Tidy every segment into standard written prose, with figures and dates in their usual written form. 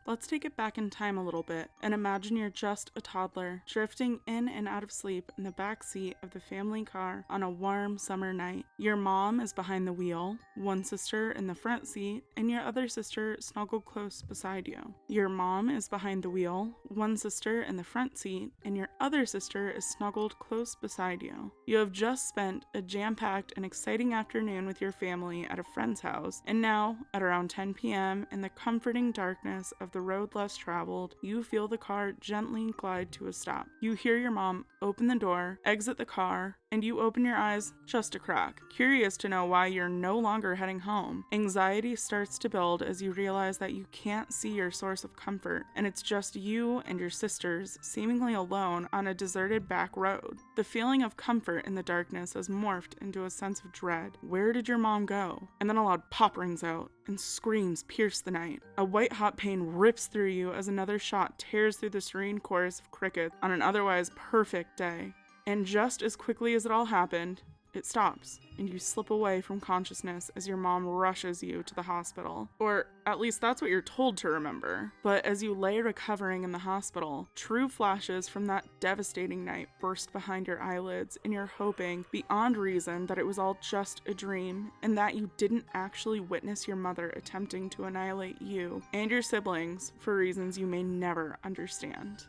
Let's take it back in time a little bit and imagine you're just a toddler, drifting in and out of sleep in the back seat of the family car on a warm summer night. Your mom is behind the wheel, one sister in the front seat, and your other sister snuggled close beside you. Your mom is behind the wheel, one sister in the front seat, and your other sister is snuggled close beside you. You have just spent a jam-packed and exciting afternoon with your family at a friend's house, and now, at around 10 p.m., in the comforting darkness of the road less traveled, you feel the car gently glide to a stop. You hear your mom open the door, exit the car, and you open your eyes just a crack, curious to know why you're no longer heading home. Anxiety starts to build as you realize that you can't see your source of comfort, and it's just you and your sisters, seemingly alone on a deserted back road. The feeling of comfort in the darkness has morphed into a sense of dread. Where did your mom go? And then a loud pop rings out, and screams pierce the night. A white-hot pain rips through you as another shot tears through the serene chorus of crickets on an otherwise perfect day. And just as quickly as it all happened, it stops, and you slip away from consciousness as your mom rushes you to the hospital. Or at least that's what you're told to remember. But as you lay recovering in the hospital, true flashes from that devastating night burst behind your eyelids, and you're hoping, beyond reason, that it was all just a dream, and that you didn't actually witness your mother attempting to annihilate you and your siblings for reasons you may never understand.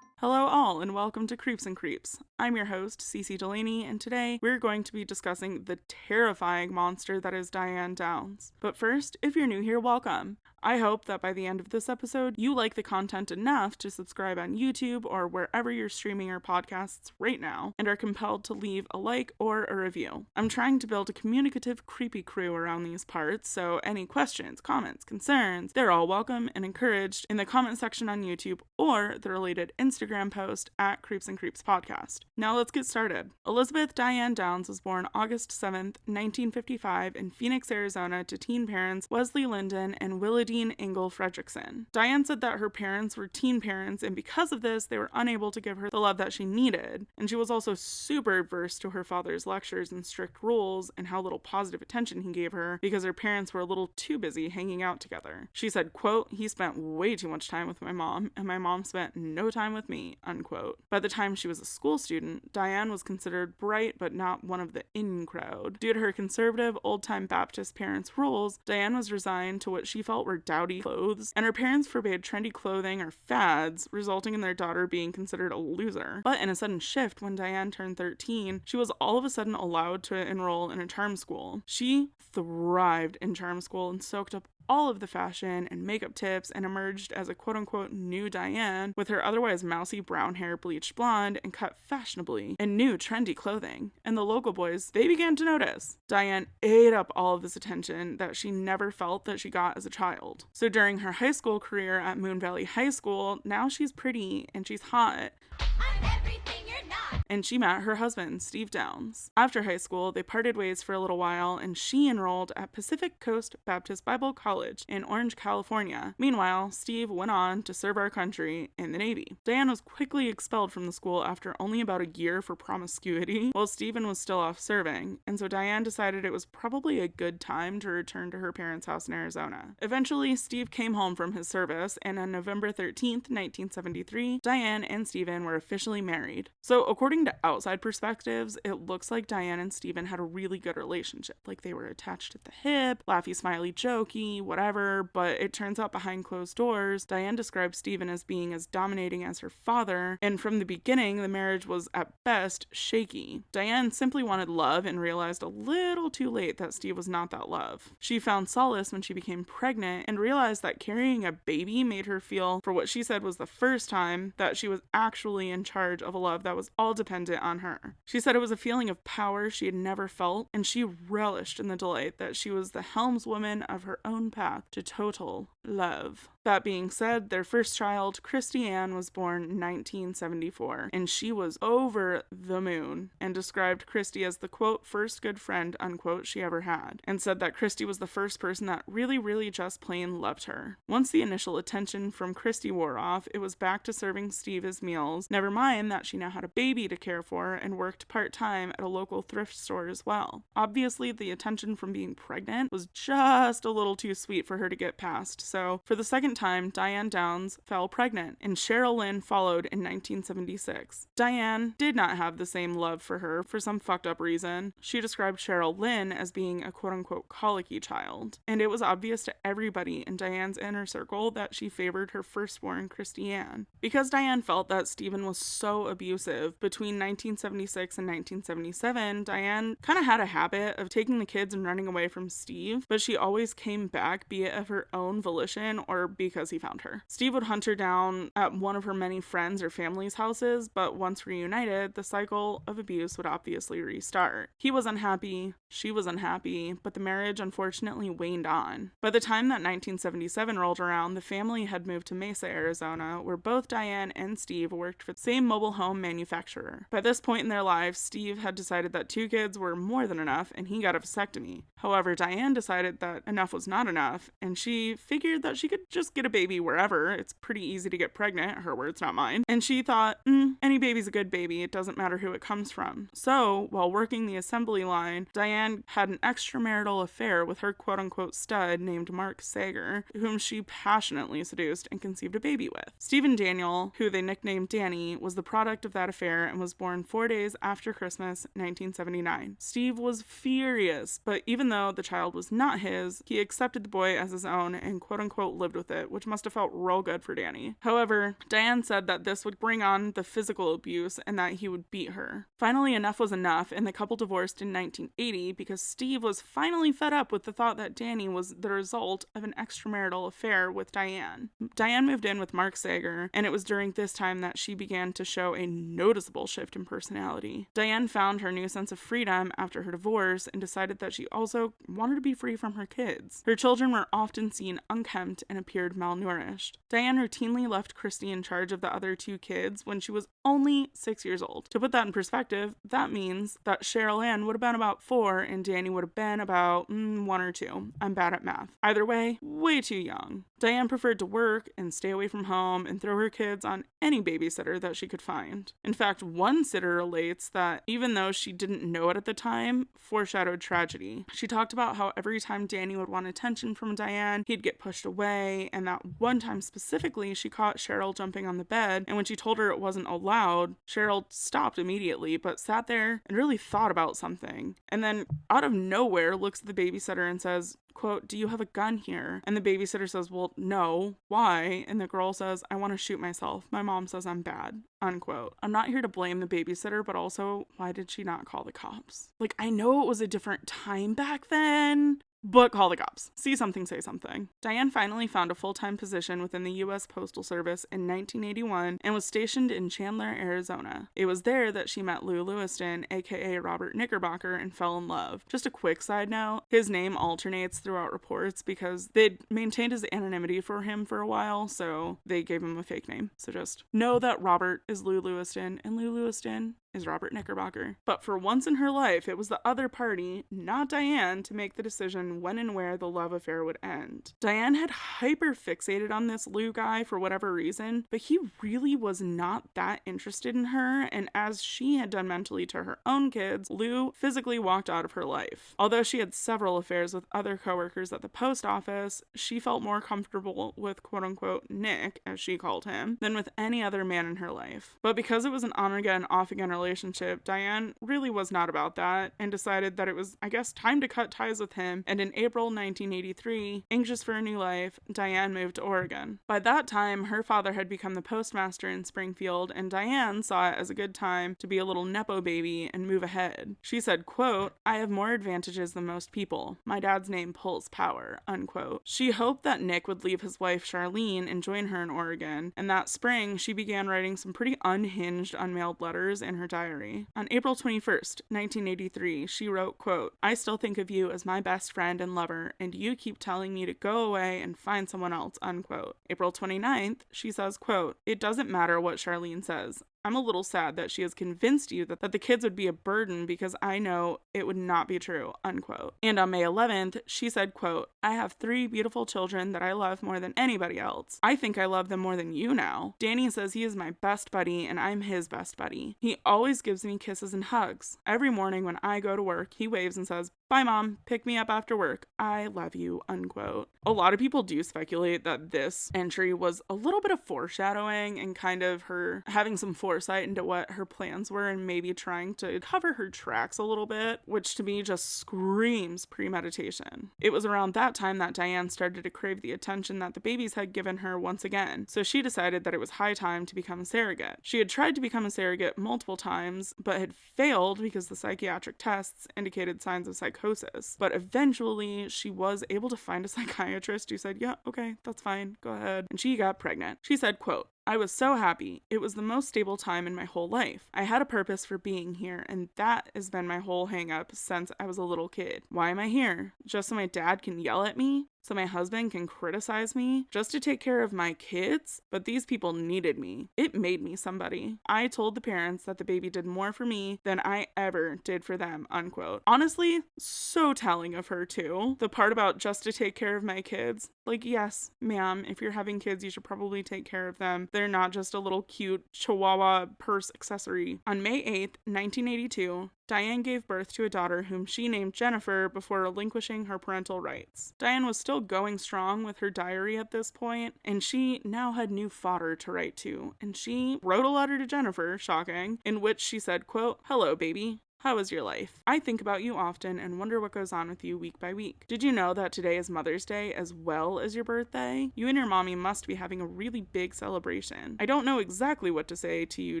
Hello all, and welcome to Creeps and Creeps. I'm your host, Cece Delaney, and today we're going to be discussing the terrifying monster that is Diane Downs. But first, if you're new here, welcome. I hope that by the end of this episode, you like the content enough to subscribe on YouTube or wherever you're streaming your podcasts right now, and are compelled to leave a like or a review. I'm trying to build a communicative, creepy crew around these parts, so any questions, comments, concerns, they're all welcome and encouraged in the comment section on YouTube or the related Instagram post at Creeps and Creeps Podcast. Now let's get started. Elizabeth Diane Downs was born August 7th, 1955 in Phoenix, Arizona to teen parents Wesley Linden and Willadine Engel Fredrickson. Diane said that her parents were teen parents, and because of this, they were unable to give her the love that she needed, and she was also super adverse to her father's lectures and strict rules and how little positive attention he gave her because her parents were a little too busy hanging out together. She said, quote, "He spent way too much time with my mom, and my mom spent no time with me," unquote. By the time she was a school student, Diane was considered bright but not one of the in crowd. Due to her conservative, old-time Baptist parents' rules, Diane was resigned to what she felt were dowdy clothes, and her parents forbade trendy clothing or fads, resulting in their daughter being considered a loser. But in a sudden shift, when Diane turned 13, she was all of a sudden allowed to enroll in a charm school. She thrived in charm school and soaked up all of the fashion and makeup tips and emerged as a quote-unquote new Diane with her otherwise mousy brown hair bleached blonde and cut fashionably in new trendy clothing. And the local boys, they began to notice. Diane ate up all of this attention that she never felt that she got as a child. So during her high school career at Moon Valley High School, now she's pretty and she's hot. I'm everything you're not. And she met her husband, Steve Downs. After high school, they parted ways for a little while, and she enrolled at Pacific Coast Baptist Bible College in Orange, California. Meanwhile, Steve went on to serve our country in the Navy. Diane was quickly expelled from the school after only about a year for promiscuity, while Stephen was still off serving, and so Diane decided it was probably a good time to return to her parents' house in Arizona. Eventually, Steve came home from his service, and on November 13th, 1973, Diane and Stephen were officially married. So according to outside perspectives, it looks like Diane and Stephen had a really good relationship. Like they were attached at the hip, laughy, smiley, jokey, whatever, but it turns out behind closed doors, Diane described Stephen as being as dominating as her father, and from the beginning, the marriage was at best shaky. Diane simply wanted love and realized a little too late that Steve was not that love. She found solace when she became pregnant and realized that carrying a baby made her feel, for what she said was the first time, that she was actually in charge of a love that was all dependent on her. She said it was a feeling of power she had never felt, and she relished in the delight that she was the helmswoman of her own path to total love. That being said, their first child, Christy Ann, was born in 1974, and she was over the moon, and described Christy as the, quote, first good friend, unquote, she ever had, and said that Christy was the first person that really just plain loved her. Once the initial attention from Christy wore off, it was back to serving Steve his meals, never mind that she now had a baby to care for and worked part-time at a local thrift store as well. Obviously, the attention from being pregnant was just a little too sweet for her to get past, so for the second time, Diane Downs fell pregnant, and Cheryl Lynn followed in 1976. Diane did not have the same love for her for some fucked up reason. She described Cheryl Lynn as being a quote-unquote colicky child, and it was obvious to everybody in Diane's inner circle that she favored her firstborn, Christy Ann. Because Diane felt that Stephen was so abusive, between 1976 and 1977, Diane kind of had a habit of taking the kids and running away from Steve, but she always came back, be it of her own volition or because he found her. Steve would hunt her down at one of her many friends or family's houses, but once reunited, the cycle of abuse would obviously restart. He was unhappy, she was unhappy, but the marriage unfortunately waned on. By the time that 1977 rolled around, the family had moved to Mesa, Arizona, where both Diane and Steve worked for the same mobile home manufacturer. By this point in their lives, Steve had decided that 2 kids were more than enough, and he got a vasectomy. However, Diane decided that enough was not enough, and she figured that she could just get a baby wherever. It's pretty easy to get pregnant, her words, not mine. And she thought, any baby's a good baby, it doesn't matter who it comes from. So, while working the assembly line, Diane had an extramarital affair with her quote-unquote stud named Mark Sager, whom she passionately seduced and conceived a baby with. Stephen Daniel, who they nicknamed Danny, was the product of that affair and was born 4 days after Christmas, 1979. Steve was furious, but even though the child was not his, he accepted the boy as his own and quote-unquote lived with it, which must have felt real good for Danny. However, Diane said that this would bring on the physical abuse and that he would beat her. Finally, enough was enough, and the couple divorced in 1980 because Steve was finally fed up with the thought that Danny was the result of an extramarital affair with Diane. Diane moved in with Mark Sager, and it was during this time that she began to show a noticeable shift in personality. Diane found her new sense of freedom after her divorce and decided that she also wanted to be free from her kids. Her children were often seen unkempt and appeared malnourished. Diane routinely left Christy in charge of the other 2 kids when she was only 6 years old. To put that in perspective, that means that Cheryl Ann would have been about 4 and Danny would have been about 1 or 2. I'm bad at math. Either way, way too young. Diane preferred to work and stay away from home and throw her kids on any babysitter that she could find. In fact, one sitter relates that even though she didn't know it at the time, foreshadowed tragedy. She talked about how every time Danny would want attention from Diane, he'd get pushed away, and that one time specifically, she caught Cheryl jumping on the bed, and when she told her it wasn't allowed, Cheryl stopped immediately, but sat there and really thought about something. And then, out of nowhere, looks at the babysitter and says, quote, "Do you have a gun here?" And the babysitter says, "Well, no. Why?" And the girl says, "I want to shoot myself. My mom says I'm bad." Unquote. I'm not here to blame the babysitter, but also, why did she not call the cops? Like, I know it was a different time back then, but call the cops. See something, say something. Diane finally found a full-time position within the U.S. Postal Service in 1981 and was stationed in Chandler, Arizona. It was there that she met Lou Lewiston, aka Robert Knickerbocker, and fell in love. Just a quick side note, his name alternates throughout reports because they'd maintained his anonymity for him for a while, so they gave him a fake name. So just know that Robert is Lou Lewiston, and Lou Lewiston is Robert Knickerbocker. But for once in her life, it was the other party, not Diane, to make the decision when and where the love affair would end. Diane had hyper-fixated on this Lou guy for whatever reason, but he really was not that interested in her, and as she had done mentally to her own kids, Lou physically walked out of her life. Although she had several affairs with other coworkers at the post office, she felt more comfortable with quote-unquote Nick, as she called him, than with any other man in her life. But because it was an on-again, off-again relationship, Diane really was not about that, and decided that it was, I guess, time to cut ties with him, and in April 1983, anxious for a new life, Diane moved to Oregon. By that time, her father had become the postmaster in Springfield, and Diane saw it as a good time to be a little nepo baby and move ahead. She said, quote, "I have more advantages than most people. My dad's name pulls power," unquote. She hoped that Nick would leave his wife Charlene and join her in Oregon, and that spring, she began writing some pretty unhinged unmailed letters in her diary. On April 21st, 1983, she wrote, quote, "I still think of you as my best friend and lover, and you keep telling me to go away and find someone else," unquote. April 29th, she says, quote, "It doesn't matter what Charlene says. I'm a little sad that she has convinced you that the kids would be a burden because I know it would not be true," unquote. And on May 11th, she said, quote, "I have 3 beautiful children that I love more than anybody else. I think I love them more than you now. Danny says he is my best buddy and I'm his best buddy. He always gives me kisses and hugs. Every morning when I go to work, he waves and says, 'Bye, Mom. Pick me up after work. I love you,' unquote." A lot of people do speculate that this entry was a little bit of foreshadowing and kind of her having some foresight into what her plans were and maybe trying to cover her tracks a little bit, which to me just screams premeditation. It was around that time that Diane started to crave the attention that the babies had given her once again, so she decided that it was high time to become a surrogate. She had tried to become a surrogate multiple times, but had failed because the psychiatric tests indicated signs of psychosis. But eventually, she was able to find a psychiatrist who said, "Yeah, okay, that's fine, go ahead." And she got pregnant. She said, quote, "I was so happy. It was the most stable time in my whole life. I had a purpose for being here, and that has been my whole hang-up since I was a little kid. Why am I here? Just so my dad can yell at me? So my husband can criticize me? Just to take care of my kids? But these people needed me. It made me somebody. I told the parents that the baby did more for me than I ever did for them," unquote. Honestly, so telling of her too. The part about just to take care of my kids. Like, yes, ma'am, if you're having kids, you should probably take care of them. They're not just a little cute chihuahua purse accessory. On May 8th, 1982, Diane gave birth to a daughter whom she named Jennifer before relinquishing her parental rights. Diane was still going strong with her diary at this point, and she now had new fodder to write to, and she wrote a letter to Jennifer, shocking, in which she said, quote, "Hello, baby. How is your life? I think about you often and wonder what goes on with you week by week. Did you know that today is Mother's Day as well as your birthday? You and your mommy must be having a really big celebration. I don't know exactly what to say to you,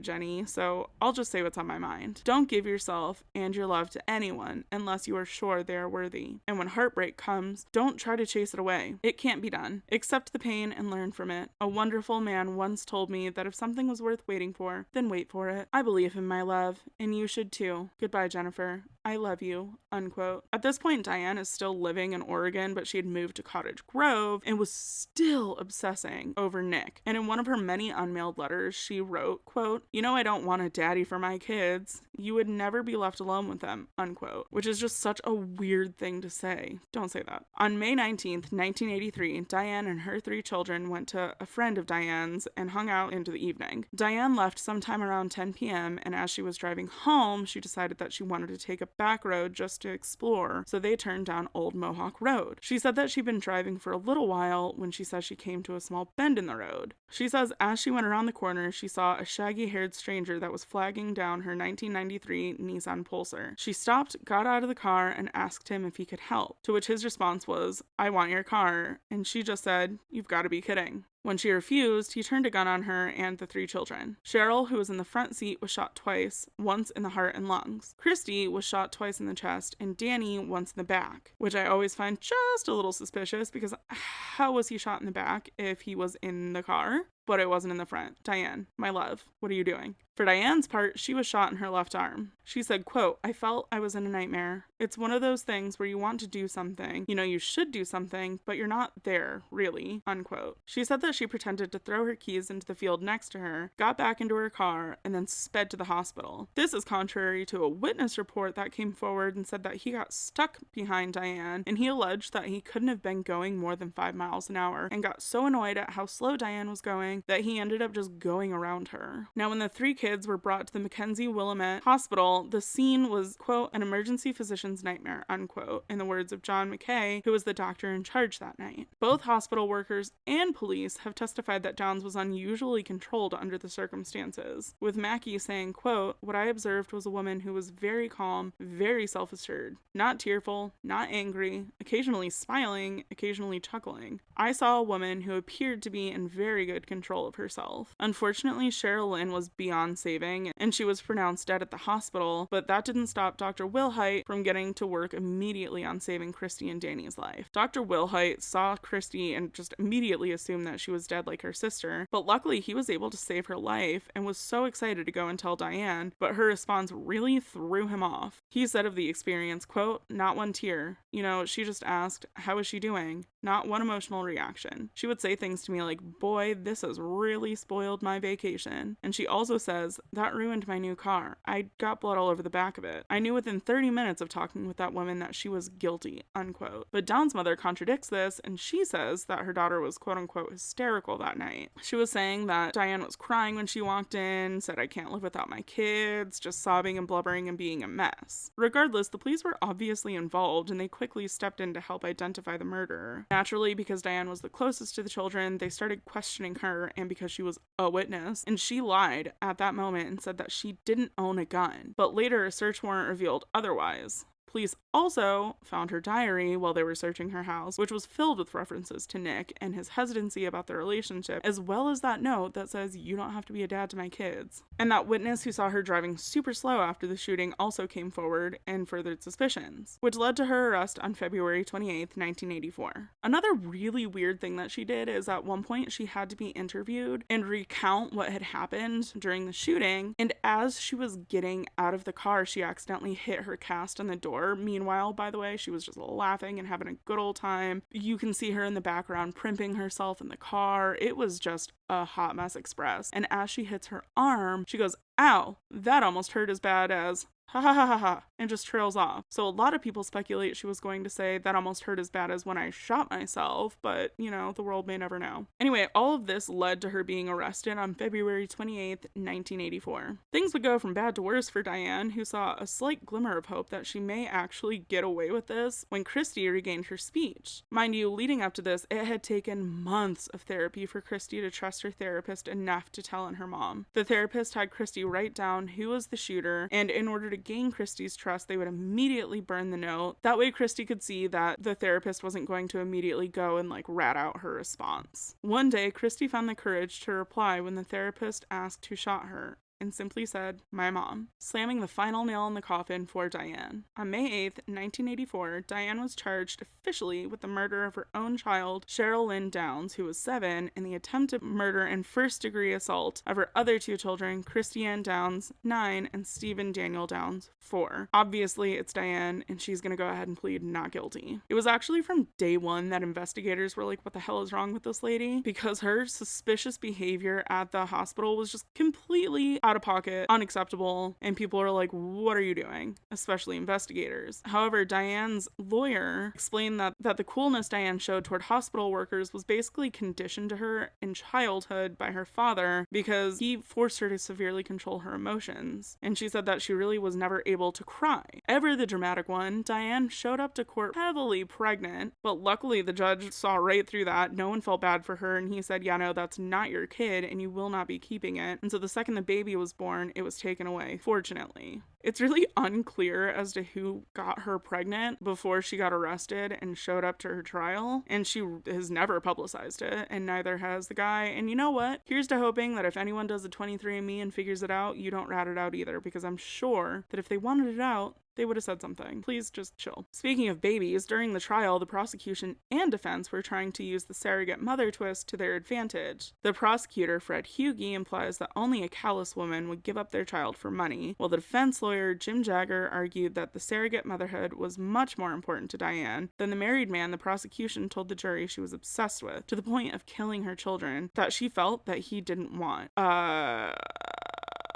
Jenny, so I'll just say what's on my mind. Don't give yourself and your love to anyone unless you are sure they are worthy. And when heartbreak comes, don't try to chase it away. It can't be done. Accept the pain and learn from it. A wonderful man once told me that if something was worth waiting for, then wait for it. I believe in my love, and you should too. Goodbye, Jennifer. I love you," unquote. At this point, Diane is still living in Oregon, but she had moved to Cottage Grove and was still obsessing over Nick. And in one of her many unmailed letters, she wrote, quote, "You know I don't want a daddy for my kids. You would never be left alone with them," unquote. Which is just such a weird thing to say. Don't say that. On May 19th, 1983, Diane and her 3 children went to a friend of Diane's and hung out into the evening. Diane left sometime around 10 p.m., and as she was driving home, she decided that she wanted to take a back road just to explore, so they turned down Old Mohawk Road. She said that she'd been driving for a little while when she says she came to a small bend in the road. She says as she went around the corner, she saw a shaggy-haired stranger that was flagging down her 1993 Nissan Pulsar. She stopped, got out of the car, and asked him if he could help, to which his response was, "I want your car," and she just said, "You've got to be kidding." When she refused, he turned a gun on her and the 3 children. Cheryl, who was in the front seat, was shot twice, once in the heart and lungs. Christy was shot twice in the chest, and Danny once in the back, which I always find just a little suspicious because how was he shot in the back if he was in the car? But it wasn't in the front. Diane, my love, what are you doing? For Diane's part, she was shot in her left arm. She said, quote, "I felt I was in a nightmare. It's one of those things where you want to do something, you know you should do something, but you're not there, really," unquote. She said that she pretended to throw her keys into the field next to her, got back into her car, and then sped to the hospital. This is contrary to a witness report that came forward and said that he got stuck behind Diane, and he alleged that he couldn't have been going more than 5 miles an hour, and got so annoyed at how slow Diane was going that he ended up just going around her. Now, when the 3 kids were brought to the Mackenzie Willamette Hospital, the scene was, quote, "an emergency physician's nightmare," unquote, in the words of John McKay, who was the doctor in charge that night. Both hospital workers and police have testified that Downs was unusually controlled under the circumstances, with Mackey saying, quote, "What I observed was a woman who was very calm, very self-assured, not tearful, not angry, occasionally smiling, occasionally chuckling. I saw a woman who appeared to be in very good control control of herself. Unfortunately, Cheryl Lynn was beyond saving, and she was pronounced dead at the hospital, but that didn't stop Dr. Wilhite from getting to work immediately on saving Christy and Danny's life. Dr. Wilhite saw Christy and just immediately assumed that she was dead like her sister, but luckily he was able to save her life and was so excited to go and tell Diane, but her response really threw him off. He said of the experience, quote, "Not one tear. You know, she just asked, how is she doing? Not one emotional reaction. She would say things to me like, boy, this has really spoiled my vacation." And she also says, "That ruined my new car. I got blood all over the back of it. I knew within 30 minutes of talking with that woman that she was guilty," unquote. But Dawn's mother contradicts this, and she says that her daughter was quote unquote hysterical that night. She was saying that Diane was crying when she walked in, said, "I can't live without my kids," just sobbing and blubbering and being a mess. Regardless, the police were obviously involved, and they quickly stepped in to help identify the murderer. Naturally, because Diane was the closest to the children, they started questioning her, and because she was a witness, and she lied at that moment and said that she didn't own a gun. But later, a search warrant revealed otherwise. Police also found her diary while they were searching her house, which was filled with references to Nick and his hesitancy about their relationship, as well as that note that says, "You don't have to be a dad to my kids." And that witness who saw her driving super slow after the shooting also came forward and furthered suspicions, which led to her arrest on February 28th, 1984. Another really weird thing that she did is at one point she had to be interviewed and recount what had happened during the shooting, and as she was getting out of the car, she accidentally hit her cast on the door. Meanwhile, by the way, she was just laughing and having a good old time. You can see her in the background primping herself in the car. It was just a hot mess express. And as she hits her arm, she goes, "Ow, that almost hurt as bad as ha ha ha ha ha," and just trails off. So a lot of people speculate she was going to say, "That almost hurt as bad as when I shot myself," but, you know, the world may never know. Anyway, all of this led to her being arrested on February 28th, 1984. Things would go from bad to worse for Diane, who saw a slight glimmer of hope that she may actually get away with this when Christy regained her speech. Mind you, leading up to this, it had taken months of therapy for Christy to trust her therapist enough to tell on her mom. The therapist had Christy write down who was the shooter, and in order to gain Christy's trust, they would immediately burn the note. That way Christy could see that the therapist wasn't going to immediately go and rat out her response. One day, Christy found the courage to reply when the therapist asked who shot her, and simply said, "My mom," slamming the final nail in the coffin for Diane. On May 8th, 1984, Diane was charged officially with the murder of her own child, Cheryl Lynn Downs, who was 7, and the attempted murder and first-degree assault of her other 2 children, Christiane Downs, 9, and Stephen Daniel Downs, 4. Obviously, it's Diane, and she's gonna go ahead and plead not guilty. It was actually from day one that investigators were like, "What the hell is wrong with this lady?" Because her suspicious behavior at the hospital was just completely out of pocket, unacceptable, and people are like, "What are you doing?" Especially investigators. However, Diane's lawyer explained that the coolness Diane showed toward hospital workers was basically conditioned to her in childhood by her father because he forced her to severely control her emotions. And she said that she really was never able to cry. Ever the dramatic one, Diane showed up to court heavily pregnant, but luckily the judge saw right through that. No one felt bad for her, and he said, "Yeah, no, that's not your kid, and you will not be keeping it." And so the second the baby was born, it was taken away, fortunately. It's really unclear as to who got her pregnant before she got arrested and showed up to her trial, and she has never publicized it, and neither has the guy. And you know what? Here's to hoping that if anyone does a 23andMe and figures it out, you don't rat it out either, because I'm sure that if they wanted it out, they would have said something. Please just chill. Speaking of babies, during the trial, the prosecution and defense were trying to use the surrogate mother twist to their advantage. The prosecutor, Fred Hughey, implies that only a callous woman would give up their child for money, while the defense lawyer, Jim Jagger, argued that the surrogate motherhood was much more important to Diane than the married man the prosecution told the jury she was obsessed with, to the point of killing her children, that she felt that he didn't want.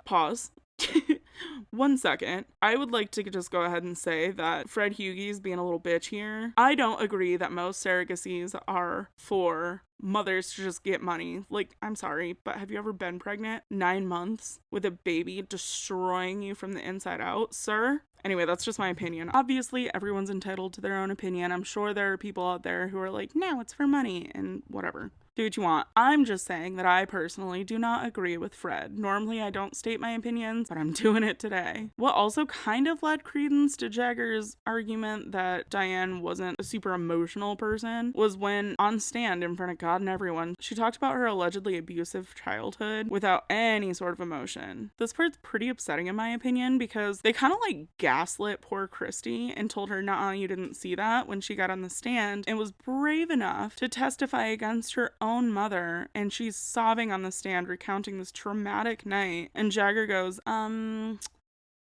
Pause. 1 second. I would like to just go ahead and say that Fred Hughey's being a little bitch here. I don't agree that most surrogacies are for mothers to just get money. I'm sorry, but have you ever been pregnant 9 months with a baby destroying you from the inside out, sir? Anyway, that's just my opinion. Obviously, everyone's entitled to their own opinion. I'm sure there are people out there who are like, no, it's for money and whatever. Do what you want. I'm just saying that I personally do not agree with Fred. Normally I don't state my opinions, but I'm doing it today. What also kind of led credence to Jagger's argument that Diane wasn't a super emotional person was when on stand in front of God and everyone, she talked about her allegedly abusive childhood without any sort of emotion. This part's pretty upsetting in my opinion because they kind of like gaslit poor Christy and told her, nah, you didn't see that when she got on the stand and was brave enough to testify against her own mother, and she's sobbing on the stand recounting this traumatic night, and Jagger goes,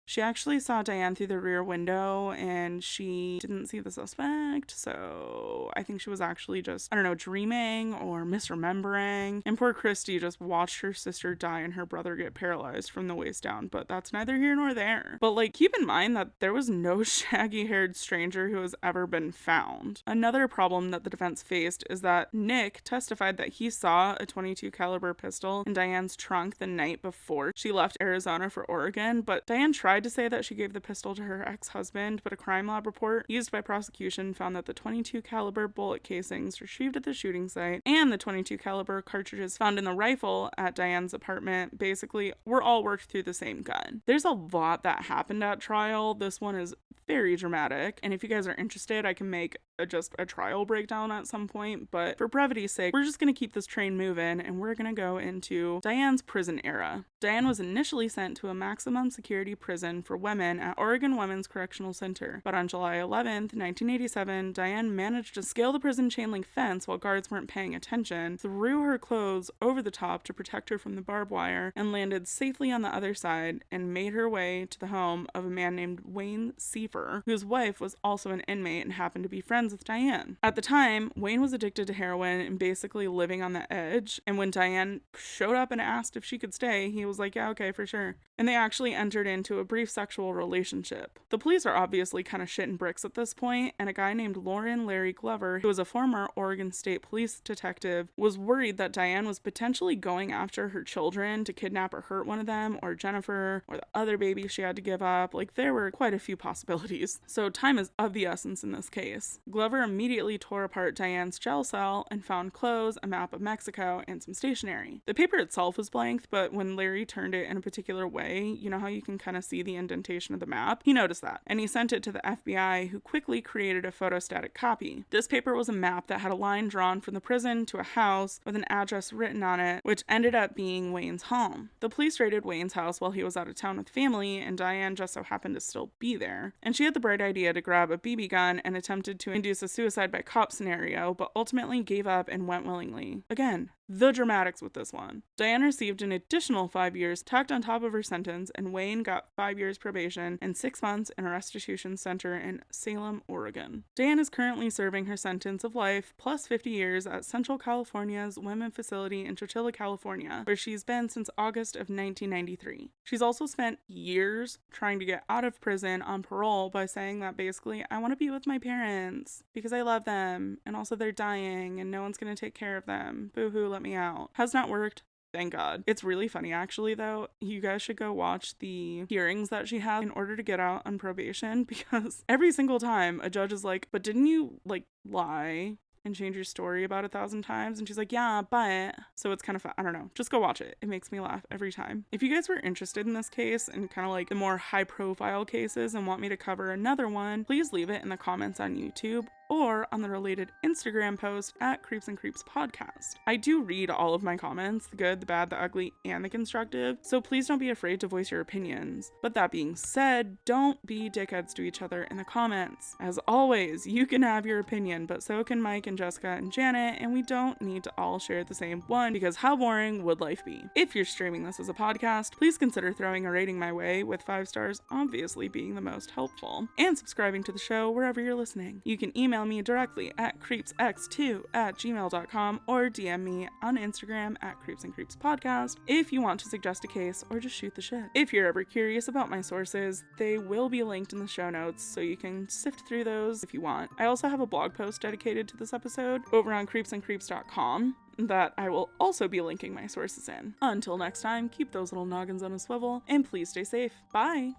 she actually saw Diane through the rear window and she didn't see the suspect, so I think she was actually just, I don't know, dreaming or misremembering. And poor Christy just watched her sister die and her brother get paralyzed from the waist down, but that's neither here nor there. But like, keep in mind that there was no shaggy-haired stranger who has ever been found. Another problem that the defense faced is that Nick testified that he saw a .22 caliber pistol in Diane's trunk the night before she left Arizona for Oregon, but Diane tried to say that she gave the pistol to her ex-husband, but a crime lab report used by prosecution found that the .22 caliber bullet casings retrieved at the shooting site and the .22 caliber cartridges found in the rifle at Diane's apartment basically were all worked through the same gun. There's a lot that happened at trial. This one is very dramatic, and if you guys are interested, I can make just a trial breakdown at some point, but for brevity's sake, we're just going to keep this train moving, and we're going to go into Diane's prison era. Diane was initially sent to a maximum security prison for women at Oregon Women's Correctional Center, but on July 11th, 1987, Diane managed to scale the prison chain link fence while guards weren't paying attention, threw her clothes over the top to protect her from the barbed wire, and landed safely on the other side and made her way to the home of a man named Wayne Seifer, whose wife was also an inmate and happened to be friends with Diane. At the time, Wayne was addicted to heroin and basically living on the edge, and when Diane showed up and asked if she could stay, he was like, yeah, okay, for sure. And they actually entered into a brief sexual relationship. The police are obviously kind of shitting bricks at this point, and a guy named Larry Glover, who was a former Oregon State Police detective, was worried that Diane was potentially going after her children to kidnap or hurt one of them, or Jennifer, or the other baby she had to give up. Like, there were quite a few possibilities. So time is of the essence in this case. Glover immediately tore apart Diane's jail cell and found clothes, a map of Mexico, and some stationery. The paper itself was blank, but when Larry turned it in a particular way, you know how you can kind of see the indentation of the map? He noticed that, and he sent it to the FBI, who quickly created a photostatic copy. This paper was a map that had a line drawn from the prison to a house with an address written on it, which ended up being Wayne's home. The police raided Wayne's house while he was out of town with family, and Diane just so happened to still be there. And she had the bright idea to grab a BB gun and attempted to induce a suicide by cop scenario, but ultimately gave up and went willingly. Again, the dramatics with this one. Diane received an additional 5 years tacked on top of her sentence, and Wayne got 5 years probation and 6 months in a restitution center in Salem, Oregon. Diane is currently serving her sentence of life plus 50 years at Central California's Women Facility in Chowchilla, California, where she's been since August of 1993. She's also spent years trying to get out of prison on parole by saying that basically, I want to be with my parents because I love them, and also they're dying and no one's going to take care of them. Boo-hoo, let me out. Has not worked. Thank God. It's really funny actually though. You guys should go watch the hearings that she had in order to get out on probation, because every single time a judge is like, but didn't you like lie and change your story about 1,000 times? And she's like, yeah, but. So it's kind of fun. I don't know. Just go watch it. It makes me laugh every time. If you guys were interested in this case and kind of like the more high profile cases and want me to cover another one, please leave it in the comments on YouTube or on the related Instagram post at Creeps and Creeps Podcast. I do read all of my comments, the good, the bad, the ugly, and the constructive, so please don't be afraid to voice your opinions. But that being said, don't be dickheads to each other in the comments. As always, you can have your opinion, but so can Mike and Jessica and Janet, and we don't need to all share the same one, because how boring would life be? If you're streaming this as a podcast, please consider throwing a rating my way, with 5 stars obviously being the most helpful, and subscribing to the show wherever you're listening. You can email me directly at creepsx2@gmail.com or DM me on Instagram at Creeps and Creeps Podcast if you want to suggest a case or just shoot the shit. If you're ever curious about my sources, they will be linked in the show notes, so you can sift through those if you want. I also have a blog post dedicated to this episode over on creepsandcreeps.com that I will also be linking my sources in. Until next time, keep those little noggins on a swivel, and please stay safe. Bye!